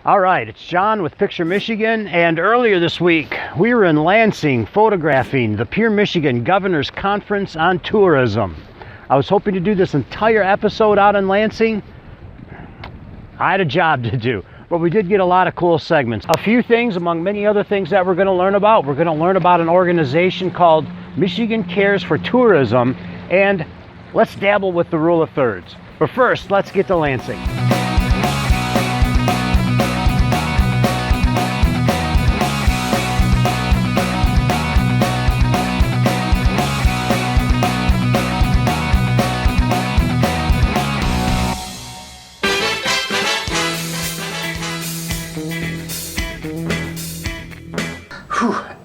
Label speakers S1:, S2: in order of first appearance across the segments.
S1: All right, it's John with Picture Michigan, and earlier this week we were in Lansing photographing the Pure Michigan Governor's Conference on Tourism. I was hoping to do this entire episode out in Lansing. I had a job to do, but we did get a lot of cool segments. A few things among many other things that we're going to learn about. We're going to learn about an organization called Michigan Cares for Tourism, and let's dabble with the rule of thirds. But first, let's get to Lansing.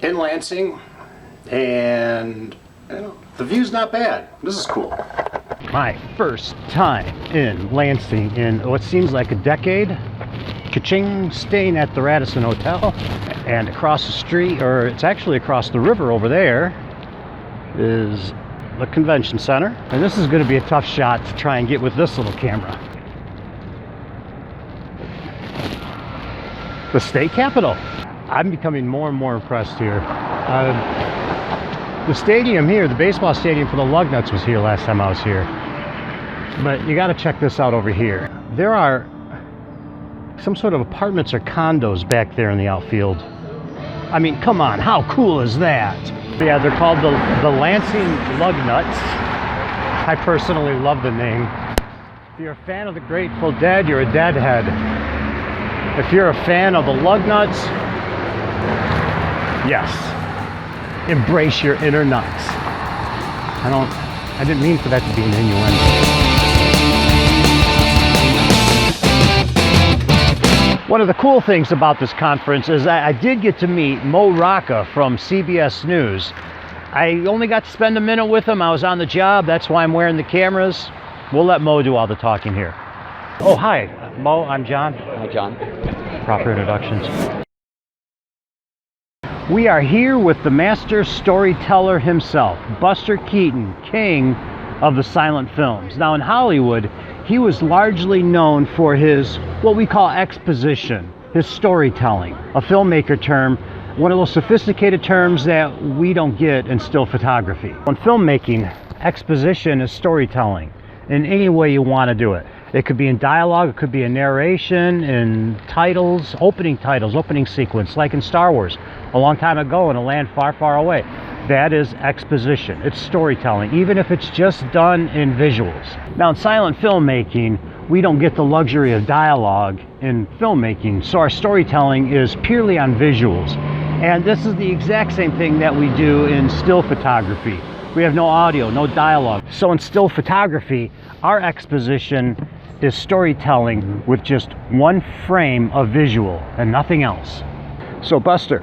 S1: In Lansing, and the view's not bad. This is cool. My first time in Lansing in what seems like a decade. Ka-ching, staying at the Radisson Hotel, and across the street, or it's actually across the river over there, is the convention center. And this is going to be a tough shot to try and get with this little camera. The state capitol. I'm becoming more and more impressed here. The stadium here, the baseball stadium for the Lugnuts was here last time I was here. But you got to check this out over here. There are some sort of apartments or condos back there in the outfield. I mean, come on, how cool is that? But yeah, they're called the Lansing Lugnuts. I personally love the name. If you're a fan of the Grateful Dead, you're a deadhead. If you're a fan of the Lugnuts, yes, embrace your inner nuts. I didn't mean for that to be an innuendo. One of the cool things about this conference is I did get to meet Mo Rocca from CBS News. I only got to spend a minute with him. I was on the job. That's why I'm wearing the cameras. We'll let Mo do all the talking here. Oh, hi, Mo. I'm John.
S2: Hi, John.
S1: Proper introductions. We are here with the master storyteller himself, Buster Keaton, king of the silent films. Now in Hollywood, he was largely known for his, what we call exposition, his storytelling, a filmmaker term, one of those sophisticated terms that we don't get in still photography. In filmmaking, exposition is storytelling in any way you want to do it. It could be in dialogue, it could be in narration, in titles, opening sequence, like in Star Wars, a long time ago in a land far, far away. That is exposition. It's storytelling, even if it's just done in visuals. Now in silent filmmaking, we don't get the luxury of dialogue in filmmaking, so our storytelling is purely on visuals. And this is the exact same thing that we do in still photography. We have no audio, no dialogue. So in still photography, our exposition is storytelling with just one frame of visual and nothing else. So Buster,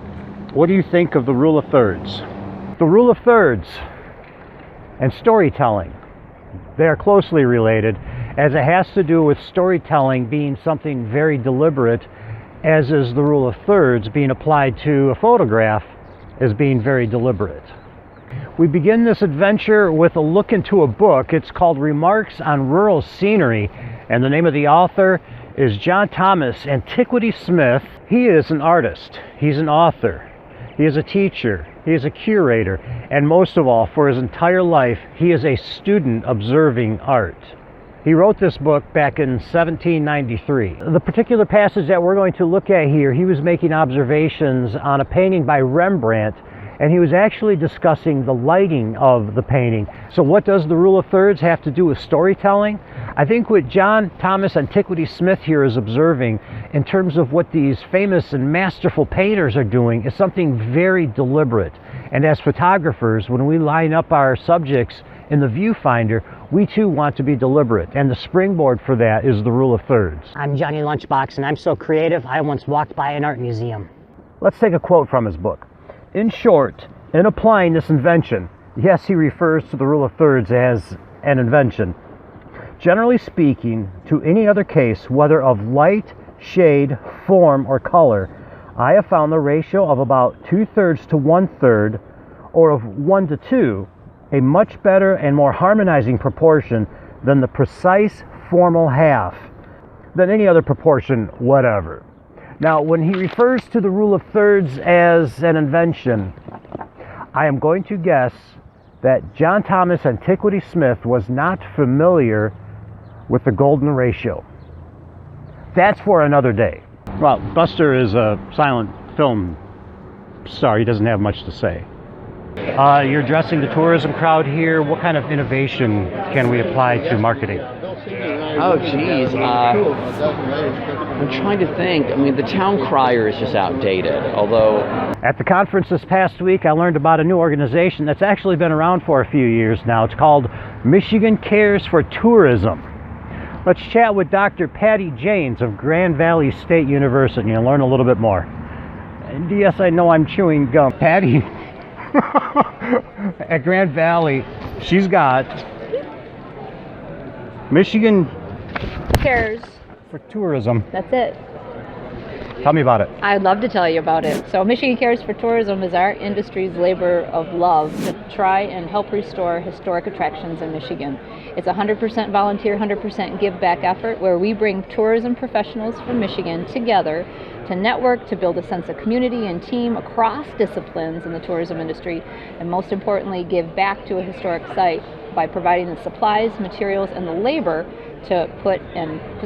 S1: what do you think of the rule of thirds? The rule of thirds and storytelling, they are closely related, as it has to do with storytelling being something very deliberate, as is the rule of thirds being applied to a photograph as being very deliberate. We begin this adventure with a look into a book. It's called Remarks on Rural Scenery, and the name of the author is John Thomas Antiquity Smith. He is an artist, he's an author, he is a teacher, he is a curator, and most of all, for his entire life, he is a student observing art. He wrote this book back in 1793. The particular passage that we're going to look at here, he was making observations on a painting by Rembrandt, and he was actually discussing the lighting of the painting. So what does the rule of thirds have to do with storytelling? I think what John Thomas Antiquity Smith here is observing in terms of what these famous and masterful painters are doing is something very deliberate. And as photographers, when we line up our subjects in the viewfinder, we too want to be deliberate. And the springboard for that is the rule of thirds.
S3: I'm Johnny Lunchbox, and I'm so creative, I once walked by an art museum.
S1: Let's take a quote from his book. In short, in applying this invention, yes, he refers to the rule of thirds as an invention. Generally speaking, to any other case, whether of light, shade, form, or color, I have found the ratio of about 2/3 to 1/3, or of 1 to 2, a much better and more harmonizing proportion than the precise formal half, than any other proportion whatever. Now, when he refers to the rule of thirds as an invention, I am going to guess that John Thomas Antiquity Smith was not familiar with the golden ratio. That's for another day. Well, Buster is a silent film star. He doesn't have much to say. You're addressing the tourism crowd here. What kind of innovation can we apply to marketing?
S2: Oh, geez. I'm trying to think. I mean, the town crier is just outdated, although...
S1: At the conference this past week, I learned about a new organization that's actually been around for a few years now. It's called Michigan Cares for Tourism. Let's chat with Dr. Patty Janes of Grand Valley State University and learn a little bit more. And yes, I know I'm chewing gum. Patty, at Grand Valley, she's got Michigan
S4: Cares
S1: for Tourism.
S4: That's it.
S1: Tell me about it.
S4: I'd love to tell you about it. So Michigan Cares for Tourism is our industry's labor of love to try and help restore historic attractions in Michigan. It's a 100% volunteer, 100% give back effort where we bring tourism professionals from Michigan together to network, to build a sense of community and team across disciplines in the tourism industry, and most importantly, give back to a historic site by providing the supplies, materials, and the labor to put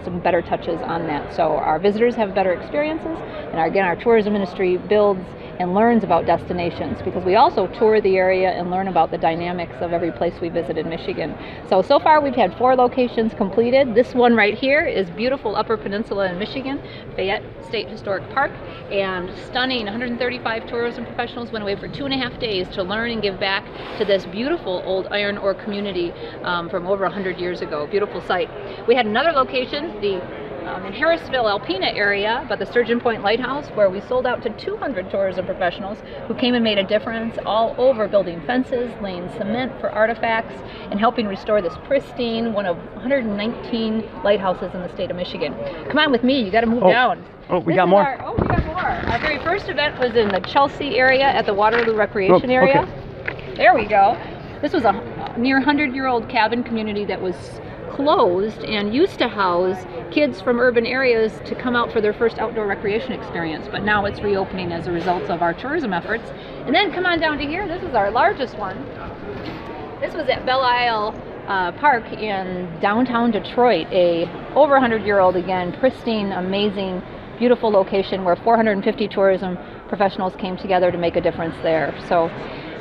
S4: some better touches on that. So our visitors have better experiences, and our tourism industry builds and learns about destinations, because we also tour the area and learn about the dynamics of every place we visit in Michigan. So far we've had 4 locations completed. This one right here is beautiful Upper Peninsula in Michigan, Fayette State Historic Park, and stunning 135 tourism professionals went away for 2.5 days to learn and give back to this beautiful old iron ore community from over 100 years ago. Beautiful site. We had another location, in Harrisville, Alpena area, but the Sturgeon Point Lighthouse, where we sold out to 200 tourism professionals who came and made a difference all over, building fences, laying cement for artifacts, and helping restore this pristine, one of 119 lighthouses in the state of Michigan. Come on with me, you got to move down.
S1: Oh, we got more.
S4: We got more. Our very first event was in the Chelsea area at the Waterloo Recreation area.
S1: Okay.
S4: There we go. This was a near 100-year-old cabin community that was closed and used to house kids from urban areas to come out for their first outdoor recreation experience, but now it's reopening as a result of our tourism efforts. And then come on down to here. This is our largest one. This was at Belle Isle Park in downtown Detroit, a over 100-year-old, again, pristine, amazing, beautiful location where 450 tourism professionals came together to make a difference there. So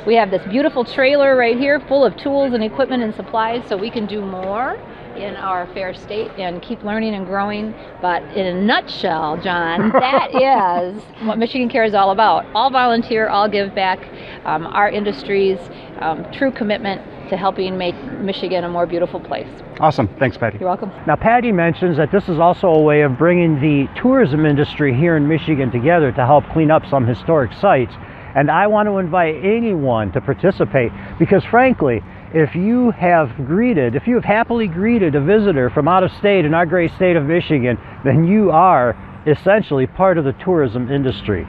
S4: we have this beautiful trailer right here full of tools and equipment and supplies, so we can do more in our fair state and keep learning and growing. But in a nutshell, John, that is what Michigan Care is all about. All volunteer, all give back. Our industry's true commitment to helping make Michigan a more beautiful place.
S1: Awesome. Thanks, Patty.
S4: You're welcome.
S1: Now, Patty mentions that this is also a way of bringing the tourism industry here in Michigan together to help clean up some historic sites. And I want to invite anyone to participate, because frankly, if you have happily greeted a visitor from out of state in our great state of Michigan, then you are essentially part of the tourism industry.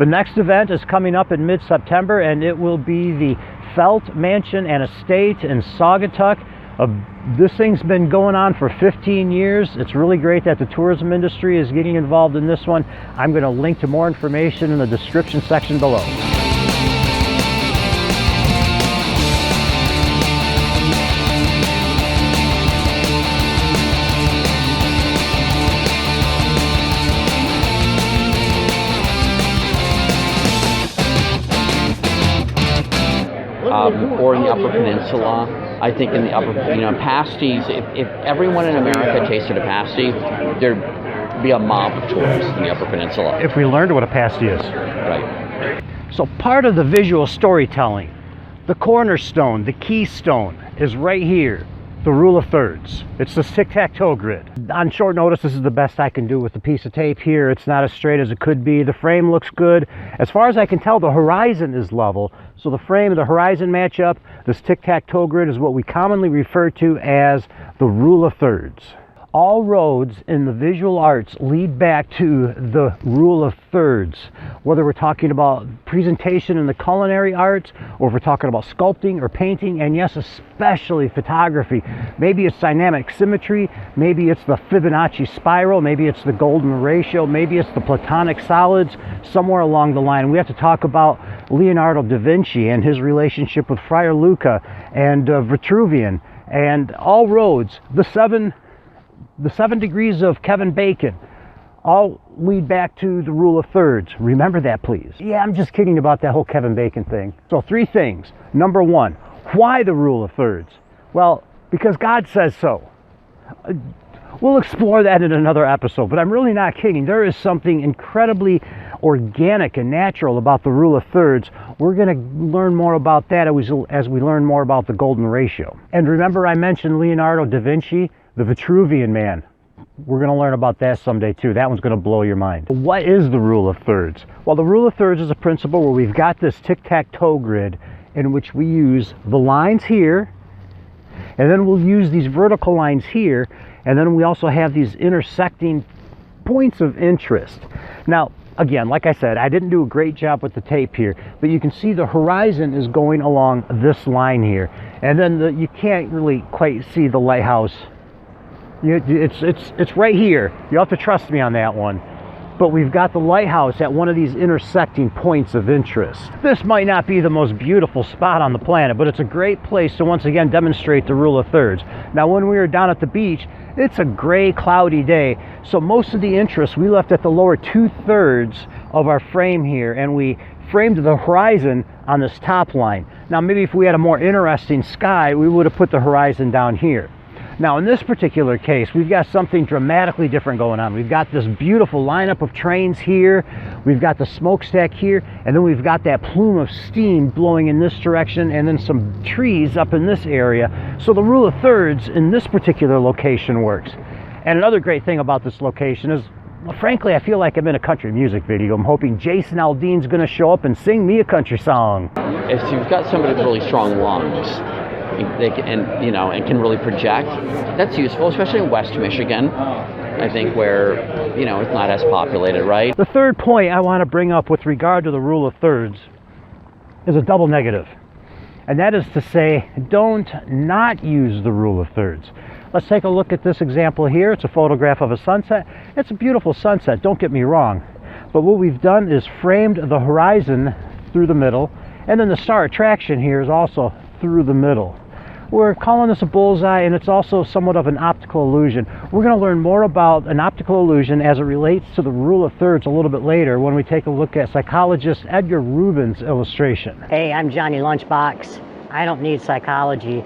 S1: The next event is coming up in mid-September, and it will be the Felt Mansion and Estate in Saugatuck. This thing's been going on for 15 years. It's really great that the tourism industry is getting involved in this one. I'm going to link to more information in the description section below.
S2: Or in the Upper Peninsula. I think in the upper, pasties, if everyone in America tasted a pasty, there'd be a mob of tourists in the Upper Peninsula.
S1: If we learned what a pasty is.
S2: Right.
S1: So part of the visual storytelling, the cornerstone, the keystone, is right here. The rule of thirds. It's the tic-tac-toe grid. On short notice, this is the best I can do with a piece of tape here. It's not as straight as it could be. The frame looks good. As far as I can tell, the horizon is level. So the frame and the horizon match up. This tic-tac-toe grid is what we commonly refer to as the rule of thirds. All roads in the visual arts lead back to the rule of thirds, whether we're talking about presentation in the culinary arts, or if we're talking about sculpting or painting, and yes, especially photography. Maybe it's dynamic symmetry, maybe it's the Fibonacci spiral, maybe it's the golden ratio, maybe it's the platonic solids. Somewhere along the line, we have to talk about Leonardo da Vinci and his relationship with Friar Luca and Vitruvian, and all roads, the seven degrees of Kevin Bacon, all lead back to the rule of thirds. Remember that, please. Yeah, I'm just kidding about that whole Kevin Bacon thing. So 3 things. Number 1, why the rule of thirds? Well, because God says so. We'll explore that in another episode, but I'm really not kidding. There is something incredibly organic and natural about the rule of thirds. We're going to learn more about that as we learn more about the golden ratio. And remember, I mentioned Leonardo da Vinci, the Vitruvian man. We're going to learn about that someday too. That one's going to blow your mind. What is the rule of thirds? Well, the rule of thirds is a principle where we've got this tic-tac-toe grid in which we use the lines here, and then we'll use these vertical lines here, and then we also have these intersecting points of interest. Now, again, like I said, I didn't do a great job with the tape here, but you can see the horizon is going along this line here, and then you can't really quite see the lighthouse. It's right here. You have to trust me on that one. But we've got the lighthouse at one of these intersecting points of interest. This might not be the most beautiful spot on the planet, but it's a great place to once again demonstrate the rule of thirds. Now, when we were down at the beach, it's a gray, cloudy day, so most of the interest we left at the lower 2/3 of our frame here, and we framed the horizon on this top line. Now, maybe if we had a more interesting sky, we would have put the horizon down here. Now, in this particular case, we've got something dramatically different going on. We've got this beautiful lineup of trains here, we've got the smokestack here, and then we've got that plume of steam blowing in this direction, and then some trees up in this area. So the rule of thirds in this particular location works. And another great thing about this location is, well, frankly, I feel like I'm in a country music video. I'm hoping Jason Aldean's going to show up and sing me a country song.
S2: If you've got somebody with really strong lungs, and can really project, that's useful, especially in West Michigan, I think, where it's not as populated, right?
S1: The third point I want to bring up with regard to the rule of thirds is a double negative, and that is to say, don't not use the rule of thirds. Let's take a look at this example here. It's a photograph of a sunset. It's a beautiful sunset, don't get me wrong, but what we've done is framed the horizon through the middle, and then the star attraction here is also through the middle. We're calling this a bullseye, and it's also somewhat of an optical illusion. We're going to learn more about an optical illusion as it relates to the rule of thirds a little bit later when we take a look at psychologist Edgar Rubin's illustration.
S3: Hey, I'm Johnny Lunchbox. I don't need psychology.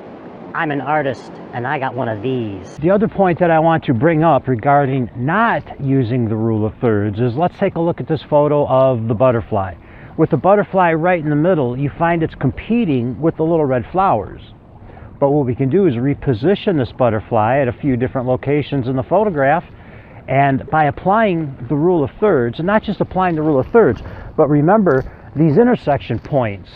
S3: I'm an artist, and I got one of these.
S1: The other point that I want to bring up regarding not using the rule of thirds is, let's take a look at this photo of the butterfly. With the butterfly right in the middle, you find it's competing with the little red flowers. But what we can do is reposition this butterfly at a few different locations in the photograph, and by applying the rule of thirds, and not just applying the rule of thirds, but remember these intersection points,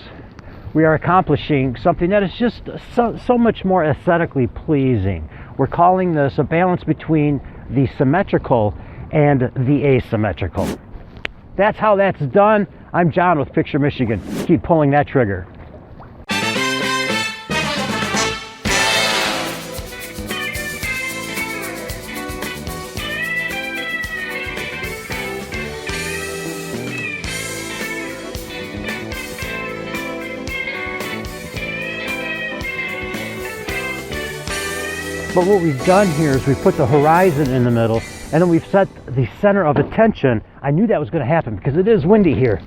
S1: we are accomplishing something that is just so much more aesthetically pleasing. We're calling this a balance between the symmetrical and the asymmetrical. That's how that's done. I'm John with Picture Michigan. Keep pulling that trigger. But what we've done here is we've put the horizon in the middle, and then we've set the center of attention. I knew that was going to happen because it is windy here.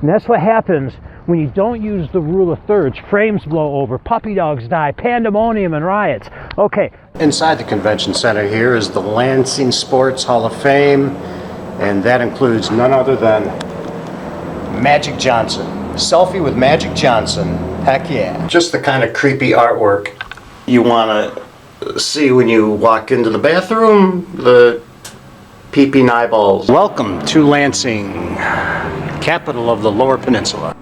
S1: And that's what happens when you don't use the rule of thirds. Frames blow over, puppy dogs die, pandemonium and riots. Okay.
S5: Inside the convention center here is the Lansing Sports Hall of Fame, and that includes none other than Magic Johnson. Selfie with Magic Johnson. Heck yeah. Just the kind of creepy artwork you want to see when you walk into the bathroom, the peeping eyeballs. Welcome to Lansing, capital of the Lower Peninsula.